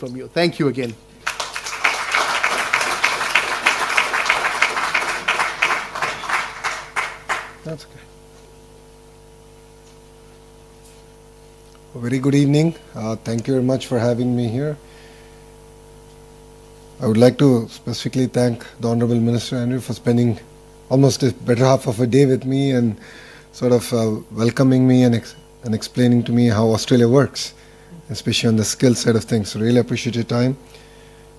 from you. Thank you again. That's okay. A very good evening. Thank you very much for having me here. I would like to specifically thank the Honorable Minister Andrew for spending almost a better half of a day with me and sort of welcoming me and explaining to me how Australia works, especially on the skill side of things. So really appreciate your time.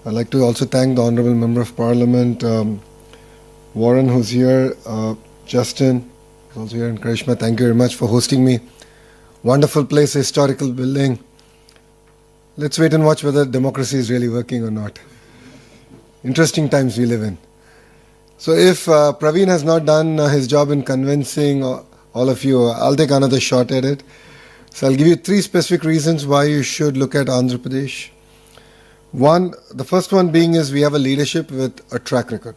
I'd like to also thank the Honorable Member of Parliament, Warren, who's here, Justin, who's also here, and Karishma. Thank you very much for hosting me. Wonderful place, historical building. Let's wait and watch whether democracy is really working or not. Interesting times we live in. So if Praveen has not done his job in convincing all of you, I'll take another shot at it. So I'll give you 3 specific reasons why you should look at Andhra Pradesh. The first one being is we have a leadership with a track record.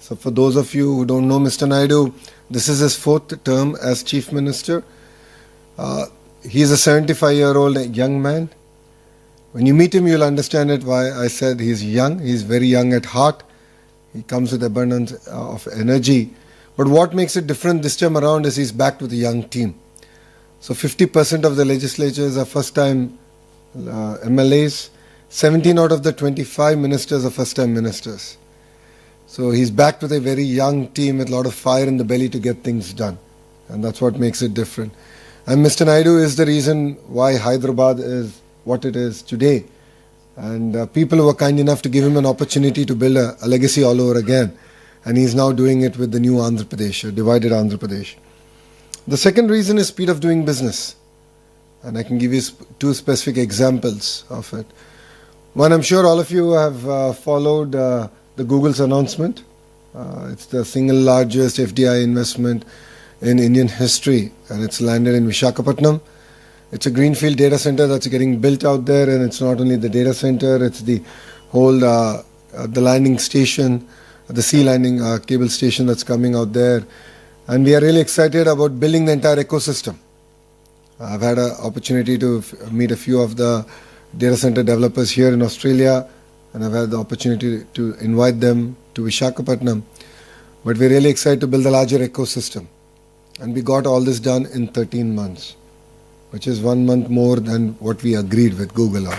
So for those of you who don't know Mr. Naidu, this is his 4th term as Chief Minister. He's a 75-year-old young man. When you meet him, you'll understand it why I said he's young. He's very young at heart. He comes with abundance of energy. But what makes it different this time around is he's backed with a young team. So 50% of the legislatures are first-time MLAs. 17 out of the 25 ministers are first-time ministers. So he's backed with a very young team with a lot of fire in the belly to get things done. And that's what makes it different. And Mr. Naidu is the reason why Hyderabad is what it is today. And people were kind enough to give him an opportunity to build a legacy all over again. And he's now doing it with the new Andhra Pradesh, a divided Andhra Pradesh. The second reason is speed of doing business. And I can give you 2 specific examples of it. One, I'm sure all of you have followed the Google's announcement. It's the single largest FDI investment in Indian history, and it's landed in Visakhapatnam. It's a greenfield data center that's getting built out there, and it's not only the data center, it's the whole the landing station, the sea landing cable station that's coming out there. And we are really excited about building the entire ecosystem. I've had an opportunity to meet a few of the data center developers here in Australia, and I've had the opportunity to invite them to Visakhapatnam. But we're really excited to build a larger ecosystem. And we got all this done in 13 months, which is 1 month more than what we agreed with Google on.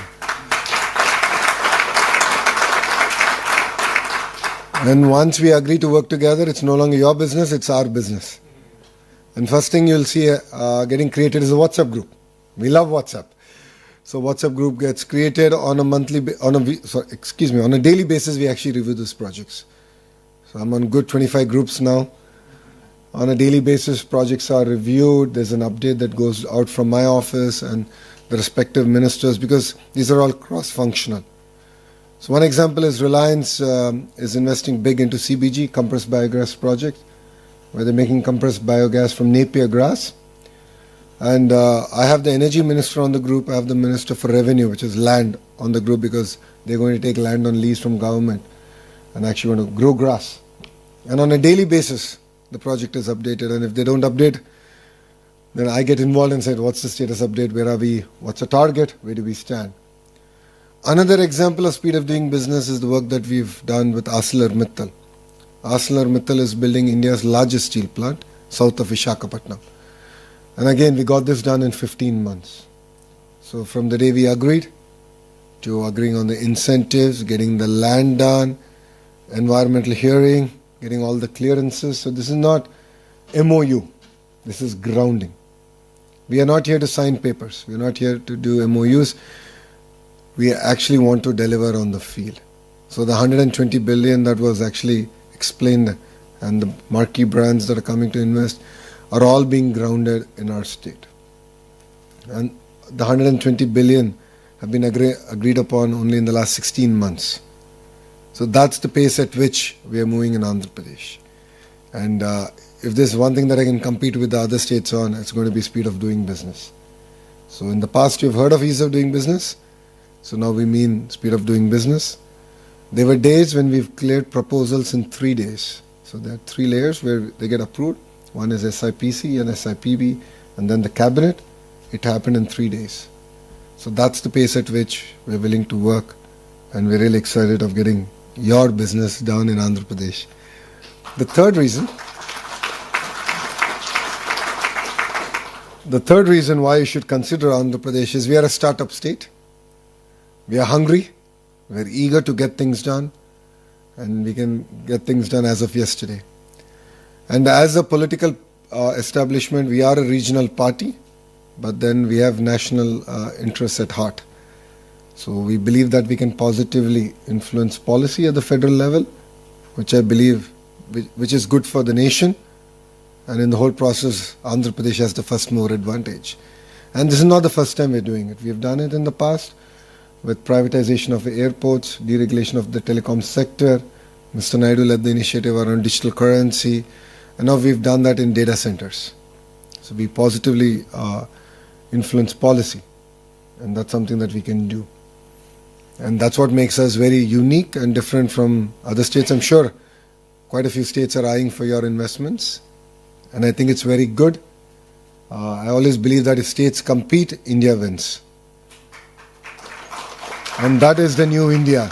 And once we agree to work together, it's no longer your business, it's our business. And first thing you'll see getting created is a WhatsApp group. We love WhatsApp. So WhatsApp group gets created on a daily basis. We actually review these projects. So I'm on good 25 groups now. On a daily basis, projects are reviewed. There's an update that goes out from my office and the respective ministers, because these are all cross-functional. So one example is Reliance is investing big into CBG, compressed biogas project, where they're making compressed biogas from Napier grass. And I have the energy minister on the group. I have the minister for revenue, which is land, on the group, because they're going to take land on lease from government and actually want to grow grass. And on a daily basis, the project is updated. And if they don't update, then I get involved and say, what's the status update? Where are we? What's the target? Where do we stand? Another example of speed of doing business is the work that we've done with ArcelorMittal. ArcelorMittal is building India's largest steel plant, south of Visakhapatnam. And again, we got this done in 15 months. So from the day we agreed to agreeing on the incentives, getting the land done, environmental hearing, getting all the clearances. So this is not MOU. This is grounding. We are not here to sign papers. We are not here to do MOUs. We actually want to deliver on the field. So the 120 billion that was actually explained, and the marquee brands that are coming to invest, are all being grounded in our state. And the 120 billion have been agreed upon only in the last 16 months. So that's the pace at which we are moving in Andhra Pradesh. And if there's one thing that I can compete with the other states on, it's going to be speed of doing business. So in the past, you've heard of ease of doing business. So now we mean speed of doing business. There were days when we've cleared proposals in 3 days. So there are 3 layers where they get approved. One is SIPC and SIPB, and then the cabinet. It happened in 3 days. So that's the pace at which we're willing to work, and we're really excited of getting your business down in Andhra Pradesh. The third reason why you should consider Andhra Pradesh is we are a startup state. We are hungry, we're eager to get things done, and we can get things done as of yesterday. And as a political establishment, we are a regional party, but then we have national interests at heart. So we believe that we can positively influence policy at the federal level, which I believe which is good for the nation. And in the whole process, Andhra Pradesh has the first mover advantage. And this is not the first time we're doing it. We have done it in the past with privatization of airports, deregulation of the telecom sector. Mr. Naidu led the initiative around digital currency. And now we've done that in data centers. So we positively influence policy. And that's something that we can do. And that's what makes us very unique and different from other states. I'm sure quite a few states are eyeing for your investments. And I think it's very good. I always believe that if states compete, India wins. And that is the new India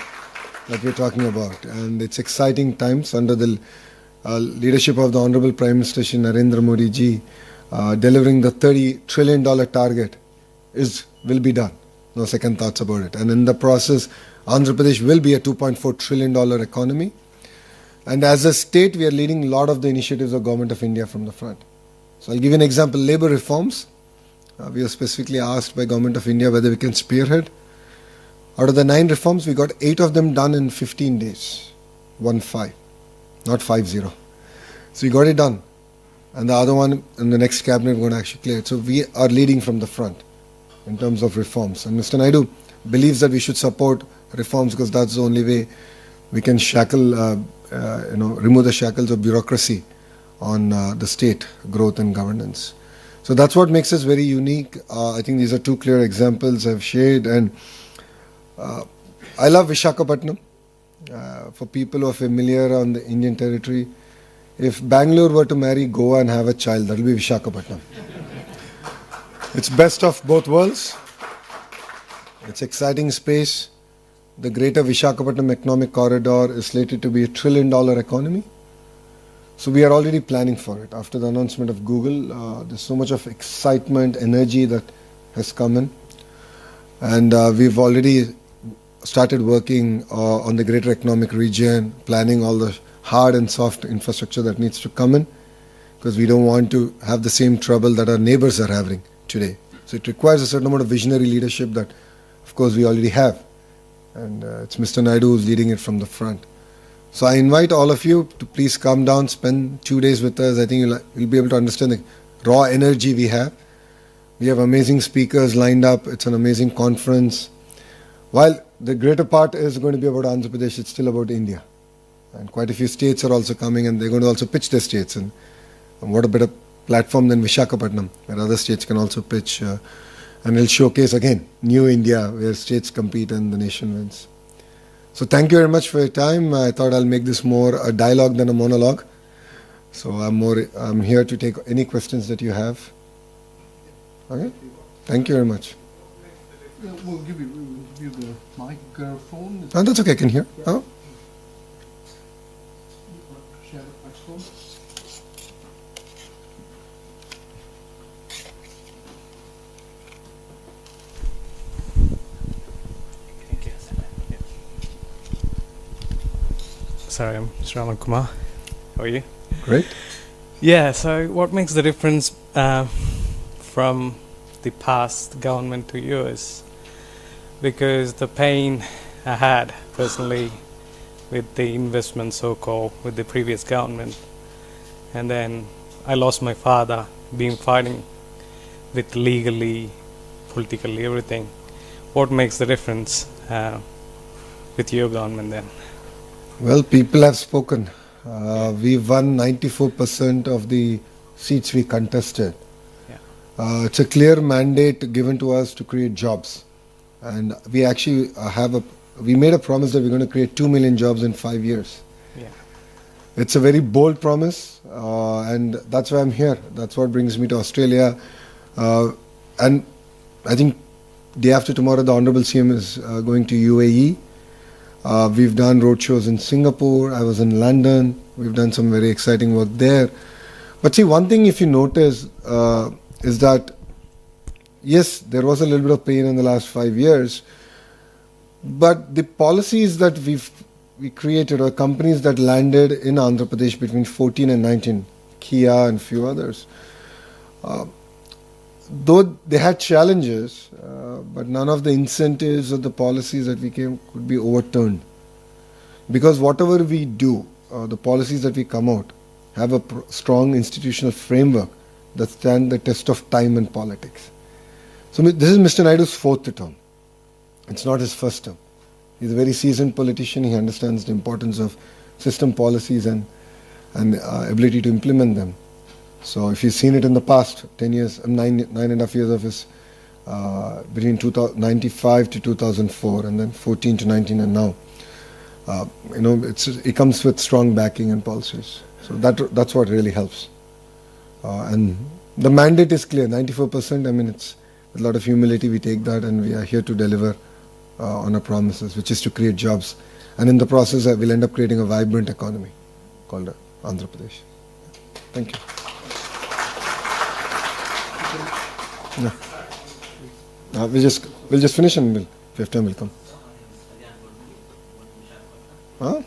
that we're talking about. And it's exciting times under the leadership of the Honorable Prime Minister Shri Narendra Modi ji. Delivering the $30 trillion target will be done. No second thoughts about it. And in the process, Andhra Pradesh will be a $2.4 trillion economy. And as a state, we are leading a lot of the initiatives of Government of India from the front. So I'll give you an example. Labour reforms. We are specifically asked by Government of India whether we can spearhead. Out of the 9 reforms, we got 8 of them done in 15 days. 1-5, not 5-0. So we got it done. And the other one in the next cabinet we're going to actually clear it. So we are leading from the front in terms of reforms. And Mr. Naidu believes that we should support reforms because that's the only way we can remove the shackles of bureaucracy on the state growth and governance. So that's what makes us very unique. I think these are 2 clear examples I've shared. And I love Visakhapatnam. For people who are familiar on the Indian territory, if Bangalore were to marry Goa and have a child, that will be Visakhapatnam. It's best of both worlds. It's exciting space. The greater Visakhapatnam economic corridor is slated to be a $1 trillion economy. So we are already planning for it. After the announcement of Google, there's so much of excitement, energy that has come in. And we've already started working on the greater economic region, planning all the hard and soft infrastructure that needs to come in, because we don't want to have the same trouble that our neighbors are having today. So it requires a certain amount of visionary leadership that, of course, we already have. And it's Mr. Naidu who's leading it from the front. So I invite all of you to please come down, spend 2 days with us. I think you'll be able to understand the raw energy we have. We have amazing speakers lined up. It's an amazing conference. While the greater part is going to be about Andhra Pradesh, it's still about India. And quite a few states are also coming, and they're going to also pitch their states. And what a better platform than Visakhapatnam, where other states can also pitch. And it'll showcase, again, new India, where states compete and the nation wins. So thank you very much for your time. I thought I'll make this more a dialogue than a monologue. So I'm here to take any questions that you have. Okay? Thank you very much. Yeah, we'll give you the microphone. Oh, that's okay, I can hear. Oh. Share the microphone. Sorry, I'm Mr. Raman Kumar. How are you? Great. Yeah, so what makes the difference from the past government to yours? Because the pain I had personally with the investment, so-called, with the previous government, and then I lost my father, been fighting with legally, politically, everything. What makes the difference with your government then? Well, people have spoken. We won 94% of the seats we contested. Yeah. It's a clear mandate given to us to create jobs. And we actually we made a promise that we're going to create 2 million jobs in 5 years. Yeah. It's a very bold promise, and that's why I'm here. That's what brings me to Australia. And I think day after tomorrow, the Honorable CM is going to UAE. We've done roadshows in Singapore. I was in London. We've done some very exciting work there. But see, one thing if you notice is that, yes, there was a little bit of pain in the last 5 years, but the policies that we created, or companies that landed in Andhra Pradesh between 14 and 19, Kia and few others, though they had challenges, but none of the incentives or the policies that we came could be overturned. Because whatever we do, the policies that we come out, have a strong institutional framework that stand the test of time and politics. So this is Mr. Naidu's 4th term. It's not his first term. He's a very seasoned politician. He understands the importance of system policies and ability to implement them. So if you've seen it in the past 10 years, 9.5 years of his, between 1995 to 2004, and then 14 to 19 and now, it comes with strong backing and policies. So that's what really helps. And the mandate is clear, 94%. I mean, it's with a lot of humility we take that, and we are here to deliver on our promises, which is to create jobs. And in the process, we'll end up creating a vibrant economy called Andhra Pradesh. Thank you. Yeah. We'll just finish, and if you have time, we'll come. Huh?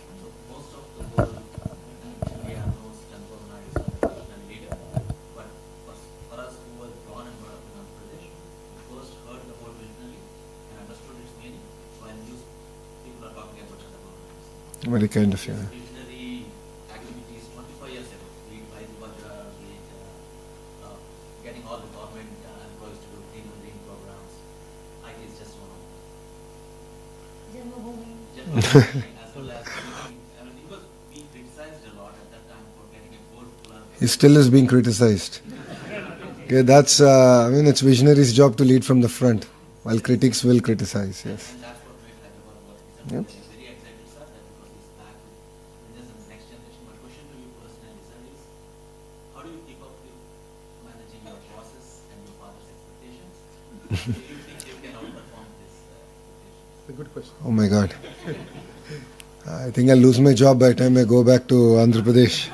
Very kind of you. Visionary activities 25 years ago, by the Vajra, getting all the government employees to do clean and green programs. I think it's just one of them. As well as, because we criticized a lot at that time for getting a gold club. He still is being criticized. Okay, that's, it's visionary's job to lead from the front, while critics will criticize, yes. And that's what made Hyderabad what it is. Yep. Very excited, sir, that because he's back with this and the next generation. My question to you personally, sir, is how do you keep up with managing your bosses and your father's expectations? Do you think you can outperform this expectation? It's a good question. Oh my God. I think I'll lose my job by the time I go back to Andhra Pradesh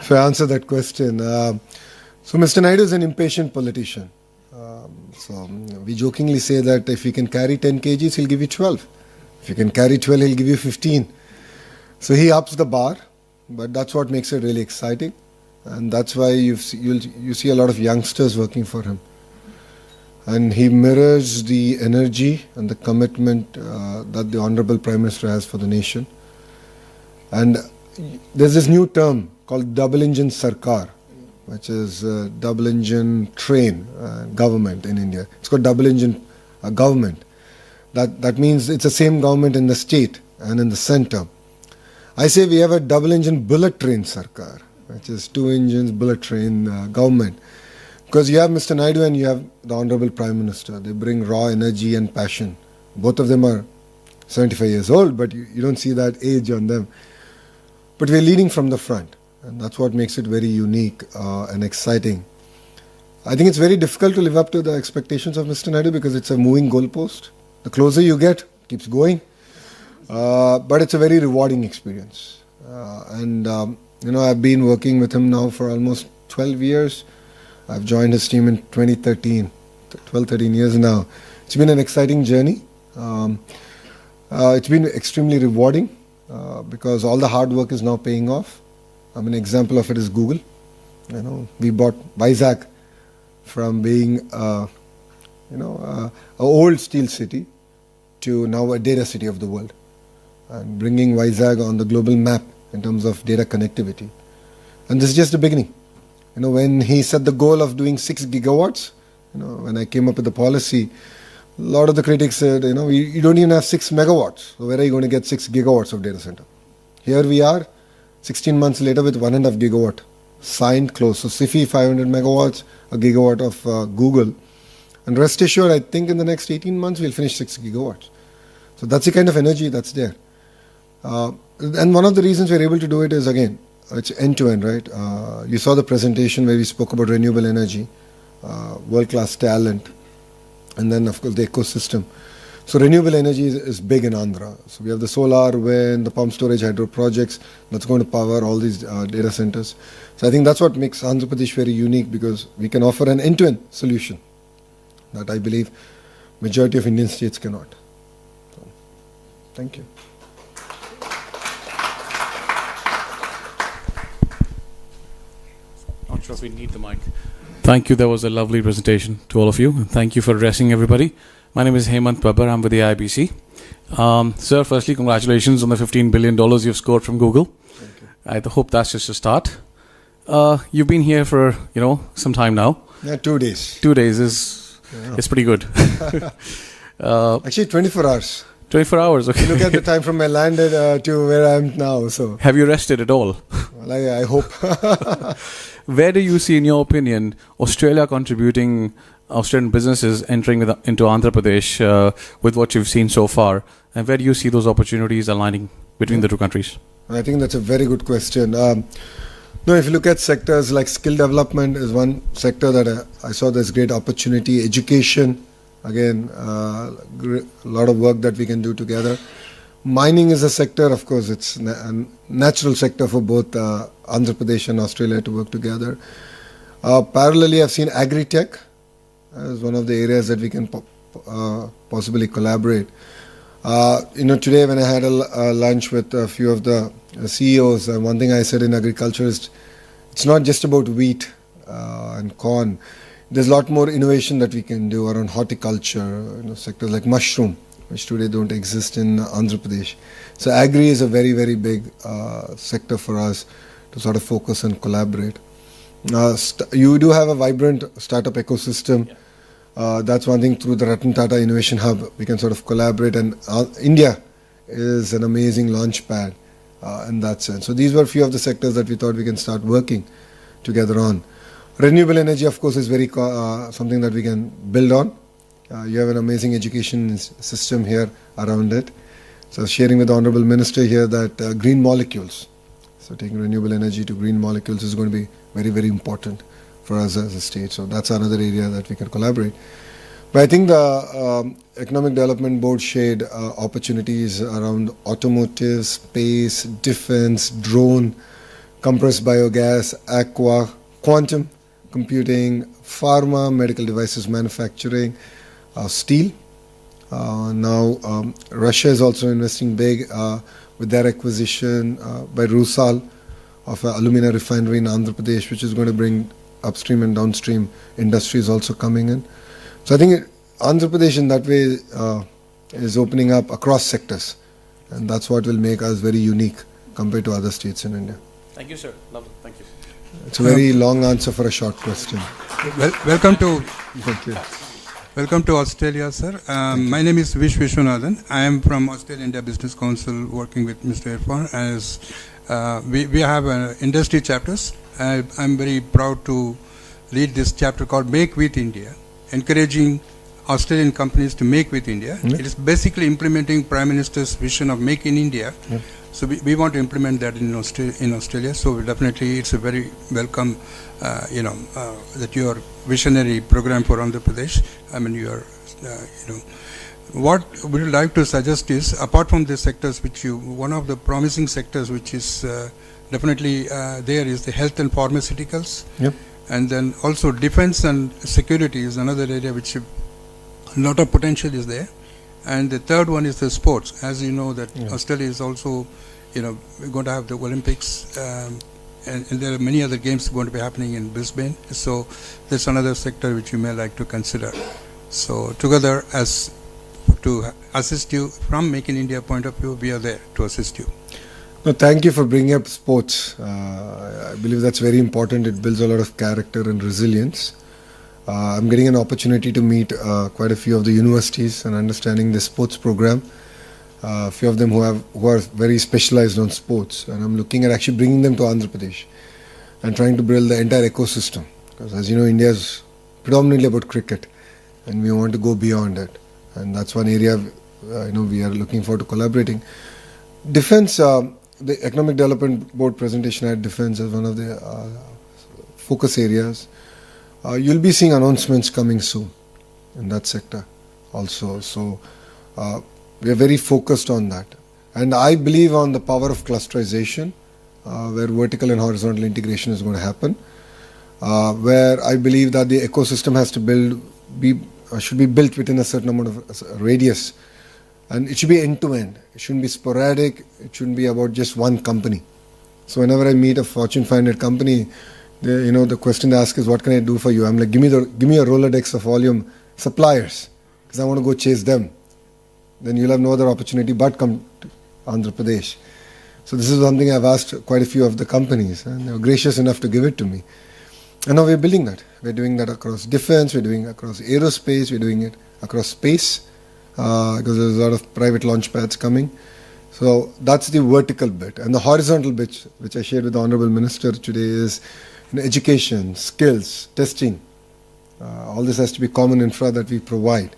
if I answer that question. So Mr. Naidu is an impatient politician. So we jokingly say that if he can carry 10 kgs, he'll give you 12. If you can carry 12, he'll give you 15. So he ups the bar, but that's what makes it really exciting. And that's why you see a lot of youngsters working for him. And he mirrors the energy and the commitment that the Honorable Prime Minister has for the nation. And there's this new term called double engine Sarkar, which is double engine train government in India. It's called double engine government. That means it's the same government in the state and in the center. I say we have a double engine bullet train Sarkar, which is 2 engines bullet train government. Because you have Mr. Naidu and you have the Honorable Prime Minister. They bring raw energy and passion. Both of them are 75 years old, but you don't see that age on them. But we're leading from the front, and that's what makes it very unique and exciting. I think it's very difficult to live up to the expectations of Mr. Naidu because it's a moving goalpost. The closer you get, it keeps going. But it's a very rewarding experience. I've been working with him now for almost 12 years. I've joined his team in 2013, 12, 13 years now. It's been an exciting journey. It's been extremely rewarding because all the hard work is now paying off. An example of it is Google. We bought Vizag from being an old steel city to now a data city of the world, and bringing Vizag on the global map in terms of data connectivity. And this is just the beginning. When he set the goal of doing 6 gigawatts, when I came up with the policy, a lot of the critics said, you don't even have 6 megawatts. So where are you going to get 6 gigawatts of data center? Here we are, 16 months later with 1.5 gigawatt signed, close. So SIFI 500 megawatts, a gigawatt of Google. And rest assured, I think in the next 18 months we'll finish 6 gigawatts. So that's the kind of energy that's there. And one of the reasons we're able to do it is, again, it's end-to-end, right? You saw the presentation where we spoke about renewable energy, world-class talent, and then of course the ecosystem. So renewable energy is big in Andhra. So we have the solar, wind, the pump storage, hydro projects that's going to power all these data centers. So I think that's what makes Andhra Pradesh very unique, because we can offer an end-to-end solution that I believe majority of Indian states cannot. So, thank you. Not sure if we need the mic. Thank you. That was a lovely presentation to all of you. And thank you for addressing everybody. My name is Hemant Babbar. I'm with the IBC. Sir, firstly, congratulations on the $15 billion you've scored from Google. I hope that's just a start. You've been here for, some time now. Yeah, 2 days. 2 days is pretty good. Actually, 24 hours. 24 hours, okay. Look at the time from I landed to where I am now. So have you rested at all? Well, I hope. Where do you see, in your opinion, Australian businesses entering into Andhra Pradesh with what you've seen so far? And where do you see those opportunities aligning between the two countries? I think that's a very good question. If you look at sectors like skill development is one sector that I saw there's great opportunity. Education, again, a lot of work that we can do together. Mining is a sector, of course, it's a natural sector for both Andhra Pradesh and Australia to work together. Parallelly, I've seen agri-tech as one of the areas that we can possibly collaborate. Today when I had a lunch with a few of the CEOs, one thing I said in agriculture is it's not just about wheat and corn. There's a lot more innovation that we can do around horticulture, sectors like mushroom, which today don't exist in Andhra Pradesh. So agri is a very, very big sector for us to sort of focus and collaborate. You do have a vibrant startup ecosystem. That's one thing. Through the Ratan Tata Innovation Hub, we can sort of collaborate, and India is an amazing launch pad in that sense. So these were a few of the sectors that we thought we can start working together on. Renewable energy, of course, is very something that we can build on. You have an amazing education system here around it. So sharing with the Honourable Minister here that green molecules, so taking renewable energy to green molecules is going to be very, very important for us as a state. So that's another area that we can collaborate. But I think the Economic Development Board shared opportunities around automotive, space, defense, drone, compressed biogas, aqua, quantum computing, pharma, medical devices manufacturing, steel. Now Russia is also investing big with their acquisition by Rusal of an alumina refinery in Andhra Pradesh, which is going to bring upstream and downstream industries also coming in. So I think Andhra Pradesh in that way is opening up across sectors, and that's what will make us very unique compared to other states in India. Thank you, sir. Lovely. Thank you. It's a very long answer for a short question. Welcome to Thank you. Welcome to Australia, sir. My name is Vish Vishwanathan. I am from Australia India Business Council, working with Mr. Irfan. As we have industry chapters. I'm very proud to lead this chapter called Make with India, encouraging Australian companies to make with India. It is basically implementing Prime Minister's vision of Make in India. So we want to implement that in Australia. So definitely it's a very welcome, that your visionary program for Andhra Pradesh. I mean, what we would like to suggest is, apart from the sectors one of the promising sectors which is definitely there is the health and pharmaceuticals. And then also defense and security is another area which a lot of potential is there. And the third one is the sports. As you know that Australia is also, we're going to have the Olympics, and there are many other games going to be happening in Brisbane. So that's another sector which you may like to consider. So together, as to assist you from Make in India point of view, we are there to assist you. No, thank you for bringing up sports. I believe that's very important. It builds a lot of character and resilience. I'm getting an opportunity to meet quite a few of the universities and understanding the sports program. A few of them who are very specialized on sports, and I'm looking at actually bringing them to Andhra Pradesh and trying to build the entire ecosystem. Because as you know, India is predominantly about cricket, and we want to go beyond it. And that's one area we are looking forward to collaborating. Defense, the Economic Development Board presentation had defense as one of the focus areas. You'll be seeing announcements coming soon in that sector also. So we are very focused on that. And I believe on the power of clusterization, where vertical and horizontal integration is going to happen, where I believe that the ecosystem has to should be built within a certain amount of radius, and it should be end-to-end. It shouldn't be sporadic. It shouldn't be about just one company. So whenever I meet a Fortune 500 company, the question they ask is, what can I do for you? I'm like, give me a Rolodex of all your suppliers, because I want to go chase them. Then you'll have no other opportunity but come to Andhra Pradesh. So this is something I've asked quite a few of the companies, and they were gracious enough to give it to me. And now we're building that. We're doing that across defense, we're doing it across aerospace, we're doing it across space, because there's a lot of private launch pads coming. So that's the vertical bit. And the horizontal bit, which I shared with the Honorable Minister today, is education, skills, testing. All this has to be common infra that we provide.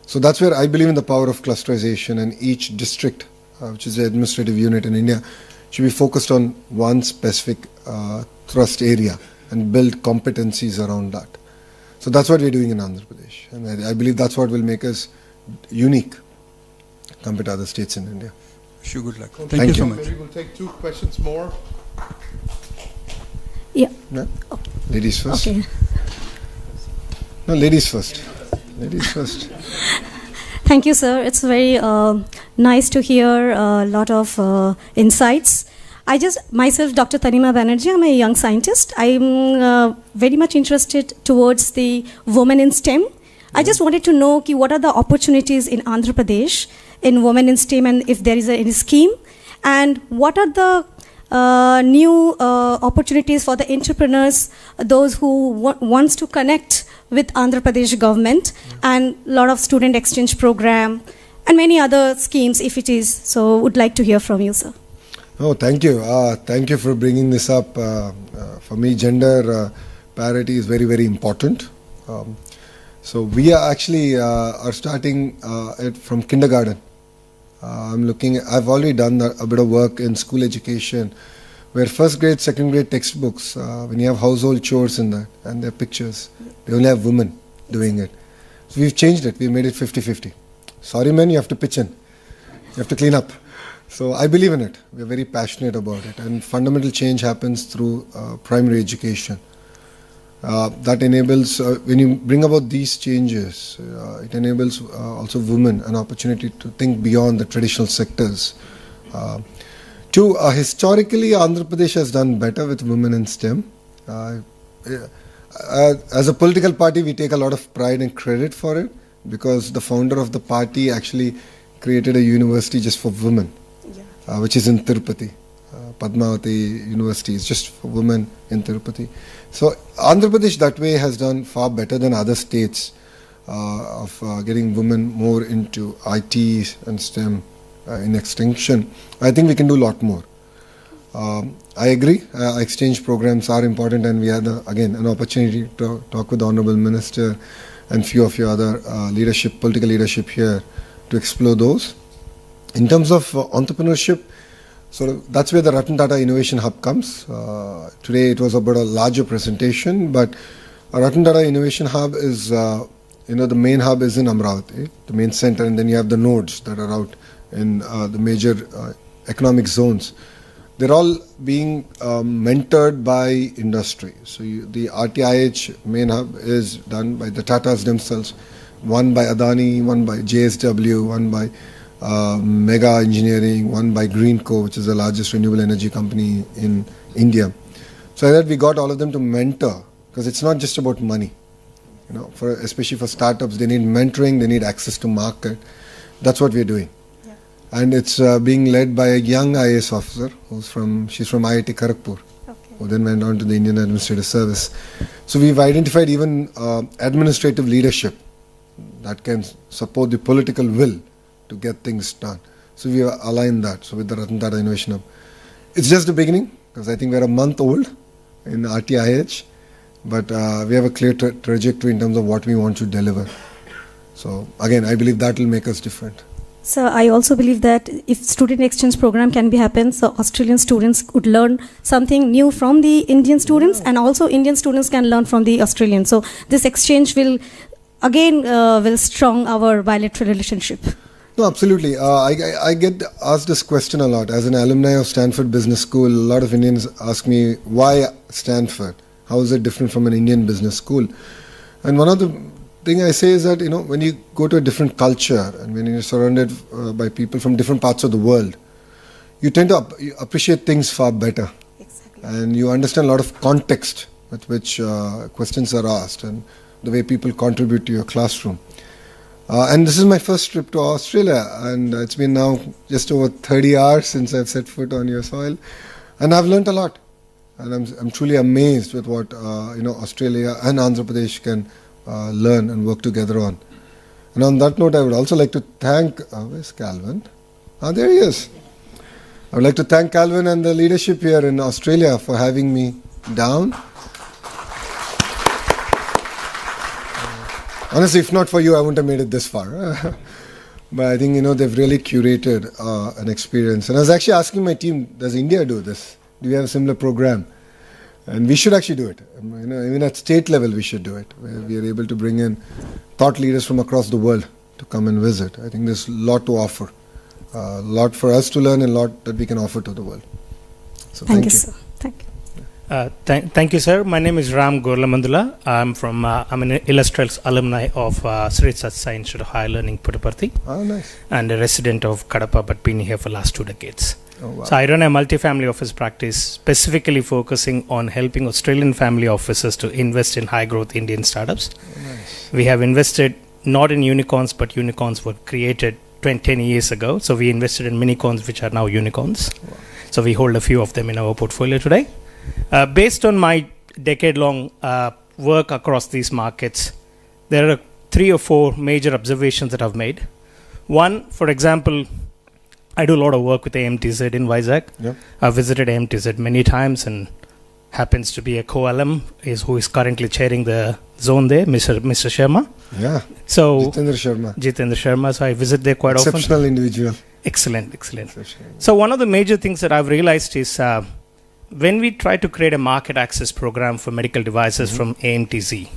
So that's where I believe in the power of clusterization, and each district, which is the administrative unit in India, should be focused on one specific thrust area and build competencies around that. So that's what we're doing in Andhra Pradesh. And I believe that's what will make us unique compared to other states in India. Wish you good luck. Thank Thank you so you. much. Maybe we'll take 2 questions more. Yeah. No? Ladies first. Okay. No, ladies first. Ladies first. Thank you, sir. It's very nice to hear a lot of insights. Myself, Dr. Tanima Banerjee, I'm a young scientist. I'm very much interested towards the women in STEM. I just wanted to know what are the opportunities in Andhra Pradesh in women in STEM, and if there is any scheme, and what are the new opportunities for the entrepreneurs, those who wants to connect with Andhra Pradesh government, and a lot of student exchange program and many other schemes if it is. So would like to hear from you, sir. Oh, thank you. Thank you for bringing this up. For me, gender parity is very, very important. So we are actually are starting it from kindergarten. I've already done a bit of work in school education, where first grade, second grade textbooks, when you have household chores in that and their pictures, they only have women doing it. So we've changed it. We made it 50-50. Sorry men, you have to pitch in. You have to clean up. So I believe in it. We're very passionate about it. And fundamental change happens through primary education. That enables, when you bring about these changes, it enables also women an opportunity to think beyond the traditional sectors. Historically, Andhra Pradesh has done better with women in STEM. As a political party, we take a lot of pride and credit for it, because the founder of the party actually created a university just for women, which is in Tirupati. Padmavati University is just for women in Tirupati. So Andhra Pradesh that way has done far better than other states of getting women more into IT and STEM in extension. I think we can do a lot more. I agree, exchange programs are important, and we had again an opportunity to talk with the Honorable Minister and few of your other political leadership here to explore those. In terms of entrepreneurship, that's where the Ratan Tata Innovation Hub comes. Today it was about a larger presentation, but Ratan Tata Innovation Hub is, the main hub is in Amravati, the main center, and then you have the nodes that are out in the major economic zones. They're all being mentored by industry. So the RTIH main hub is done by the Tatas themselves, one by Adani, one by JSW, one by Mega Engineering, one by Greenco, which is the largest renewable energy company in India. So that we got all of them to mentor, because it's not just about money. Especially for startups, they need mentoring, they need access to market. That's what we're doing. And it's being led by a young IAS officer she's from IIT Kharagpur, who then went on to the Indian Administrative Service. So we've identified even administrative leadership that can support the political will to get things done. So we align that. So with the Ratan Tata Innovation Hub, it's just the beginning, because I think we're a month old in RTIH, but we have a clear trajectory in terms of what we want to deliver. So again, I believe that will make us different. So I also believe that if student exchange program can be happen, so Australian students could learn something new from the Indian students, and also Indian students can learn from the Australian. So this exchange will again will strong our bilateral relationship. No, absolutely. I get asked this question a lot. As an alumni of Stanford Business School, a lot of Indians ask me, why Stanford? How is it different from an Indian business school? And one of the thing I say is that, when you go to a different culture and when you're surrounded by people from different parts of the world, you tend to appreciate things far better. Exactly. And you understand a lot of context with which questions are asked and the way people contribute to your classroom. And this is my first trip to Australia, and it's been now just over 30 hours since I've set foot on your soil, and I've learnt a lot. And I'm truly amazed with what Australia and Andhra Pradesh can learn and work together on. And on that note, I would also like to thank, where's Calvin? There he is. I would like to thank Calvin and the leadership here in Australia for having me down. Honestly, if not for you, I wouldn't have made it this far. But I think, they've really curated an experience. And I was actually asking my team, does India do this? Do we have a similar program? And we should actually do it. Even at state level, we should do it, where we are able to bring in thought leaders from across the world to come and visit. I think there's a lot to offer, a lot for us to learn and a lot that we can offer to the world. So thank you. Sir. Thank you. Thank you, sir. My name is Ram Gorlamandula. I'm an illustrious alumni of Sri Satsai Institute of Higher Learning, Puttaparthi. Oh, nice. And a resident of Kadapa, but been here for the last 2 decades. Oh, wow. So I run a multifamily office practice, specifically focusing on helping Australian family offices to invest in high-growth Indian startups. Oh, nice. We have invested not in unicorns, but unicorns were created 10 years ago. So we invested in minicorns, which are now unicorns. Wow. So we hold a few of them in our portfolio today. Based on my decade-long work across these markets, there are 3 or 4 major observations that I've made. One, for example, I do a lot of work with AMTZ in Vizag. Yep. I've visited AMTZ many times and happens to be a co-alum who is currently chairing the zone there, Mr. Sharma. Yeah. So Jitendra Sharma. So I visit there quite often. Exceptional individual. Excellent. So one of the major things that I've realized is when we try to create a market access program for medical devices from AMTZ,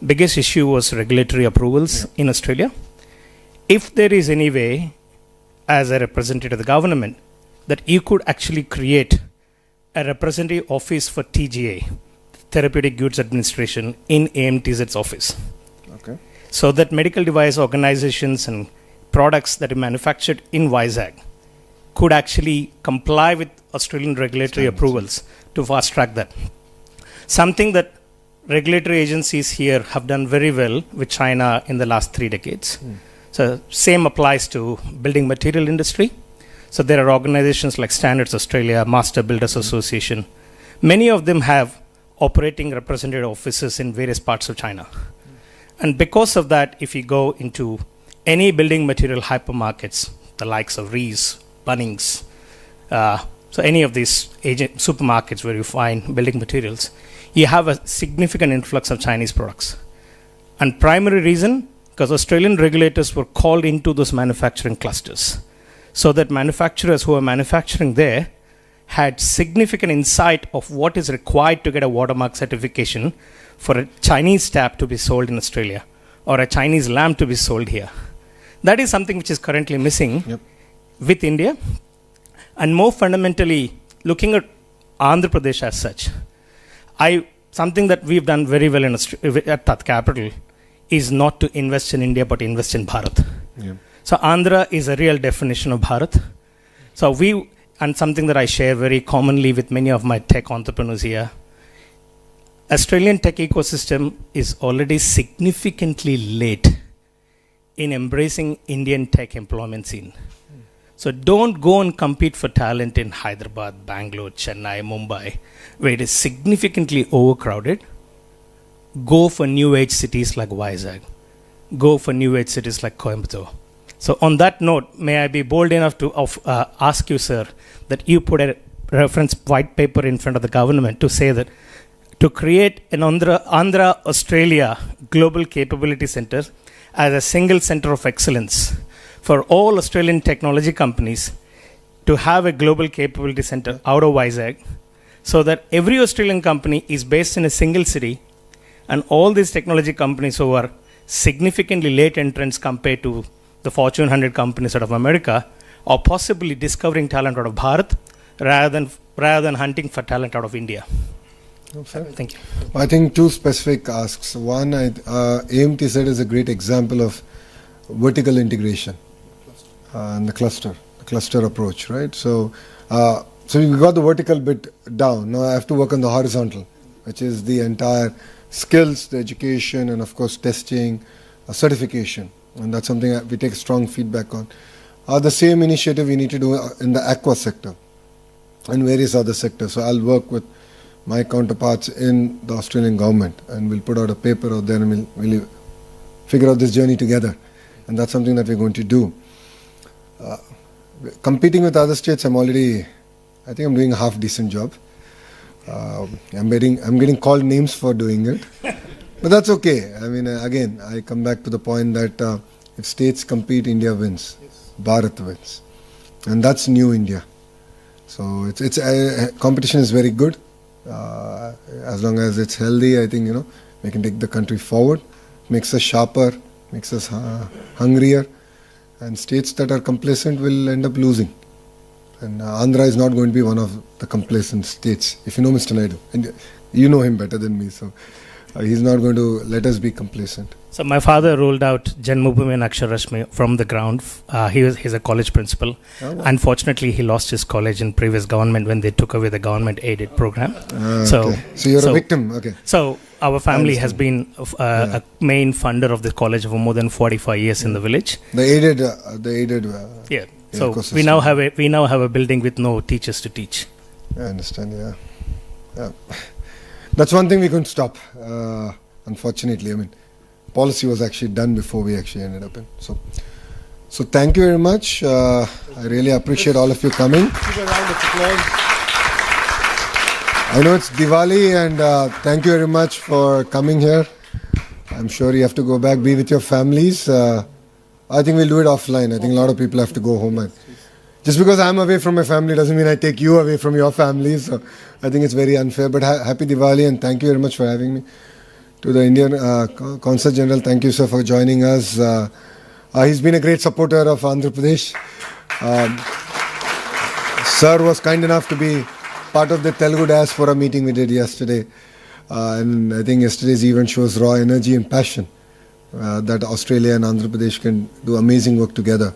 biggest issue was regulatory approvals in Australia. If there is any way, as a representative of the government, that you could actually create a representative office for TGA, Therapeutic Goods Administration, in AMTZ's office. Okay. So that medical device organizations and products that are manufactured in Vizag could actually comply with Australian regulatory approvals to fast track that. Something that regulatory agencies here have done very well with China in the last 3 decades. So same applies to building material industry. So there are organizations like Standards Australia, Master Builders Association. Many of them have operating representative offices in various parts of China. And because of that, if you go into any building material hypermarkets, the likes of Rees, Bunnings, so any of these supermarkets where you find building materials, you have a significant influx of Chinese products. And primary reason, because Australian regulators were called into those manufacturing clusters, so that manufacturers who are manufacturing there had significant insight of what is required to get a watermark certification for a Chinese tap to be sold in Australia or a Chinese lamp to be sold here. That is something which is currently missing with India. And more fundamentally, looking at Andhra Pradesh as such, something that we've done very well at Tat Capital is not to invest in India but invest in Bharat. Yeah. So Andhra is a real definition of Bharat. So and something that I share very commonly with many of my tech entrepreneurs here, Australian tech ecosystem is already significantly late in embracing Indian tech employment scene. So don't go and compete for talent in Hyderabad, Bangalore, Chennai, Mumbai, where it is significantly overcrowded. Go for new age cities like Vizag. Go for new age cities like Coimbatore. So on that note, may I be bold enough to ask you, sir, that you put a reference white paper in front of the government to say that to create an Andhra Australia Global Capability Center as a single center of excellence for all Australian technology companies to have a global capability center out of Vizag, so that every Australian company is based in a single city, and all these technology companies who are significantly late entrants compared to the Fortune 100 companies out of America, or possibly discovering talent out of Bharat rather than hunting for talent out of India? Thank you. I think two specific asks. One, AMT said is a great example of vertical integration and the cluster approach, right? So we got the vertical bit down. Now I have to work on the horizontal, which is the entire skills, the education, and of course testing, certification. And that's something that we take strong feedback on. The same initiative we need to do in the aqua sector and various other sectors. So I'll work with my counterparts in the Australian government, and we'll put out a paper out there, and we'll figure out this journey together. And that's something that we're going to do. Competing with other states, I think I'm doing a half decent job. I'm getting called names for doing it, but that's okay. I mean, again, I come back to the point that if states compete, India wins, Bharat wins, and that's new India. So it's competition is very good. As long as it's healthy, I think we can take the country forward. Makes us sharper, makes us hungrier, and states that are complacent will end up losing. And Andhra is not going to be one of the complacent states. If you know Mr. Naidu, and you know him better than me, so he's not going to let us be complacent. So my father rolled out Janmabhoomi and Aksharashmi from the ground. He's a college principal. Oh, wow. Unfortunately, he lost his college in previous government when they took away the government-aided program. So you're a victim. Okay. So our family has been a main funder of the college for more than 45 years in the village. The aided. Yeah. So we now have a building with no teachers to teach. I understand. Yeah. That's one thing we couldn't stop. Unfortunately, I mean, policy was actually done before we actually ended up in. So thank you very much. I really appreciate all of you coming. Give a round of applause. I know it's Diwali, and thank you very much for coming here. I'm sure you have to go back, be with your families. I think we'll do it offline. I think a lot of people have to go home. And just because I'm away from my family doesn't mean I take you away from your family. So I think it's very unfair. But happy Diwali, and thank you very much for having me. To the Indian Consul General, thank you, sir, for joining us. He's been a great supporter of Andhra Pradesh. Sir was kind enough to be part of the Telugu diaspora meeting we did yesterday. And I think yesterday's event shows raw energy and passion that Australia and Andhra Pradesh can do amazing work together.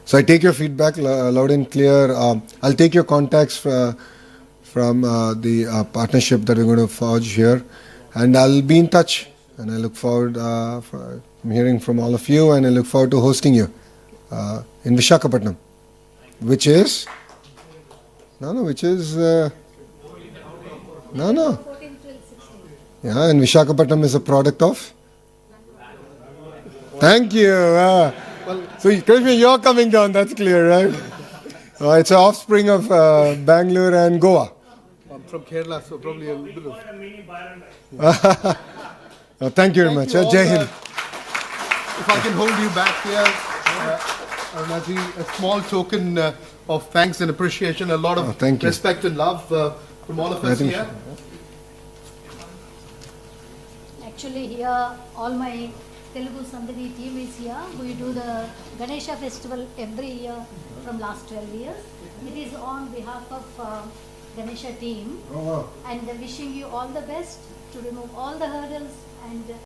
So I take your feedback loud and clear. I'll take your contacts from the partnership that we're going to forge here. And I'll be in touch, and I look forward from hearing from all of you, and I look forward to hosting you in Visakhapatnam, which is Yeah, and Visakhapatnam is a product of. Thank you. So Krishna, you're coming down. That's clear, right? It's an offspring of Bangalore and Goa. I'm from Kerala, so probably a little bit of... Thank you very much. Jai Hind. If I can hold you back here, Arnaji, a small token of thanks and appreciation, a lot of respect and love from all of us here. Actually, here all my Telugu Sandhini team is here. We do the Ganesha festival every year from last 12 years. It is on behalf of Ganesha team, and wishing you all the best to remove all the hurdles and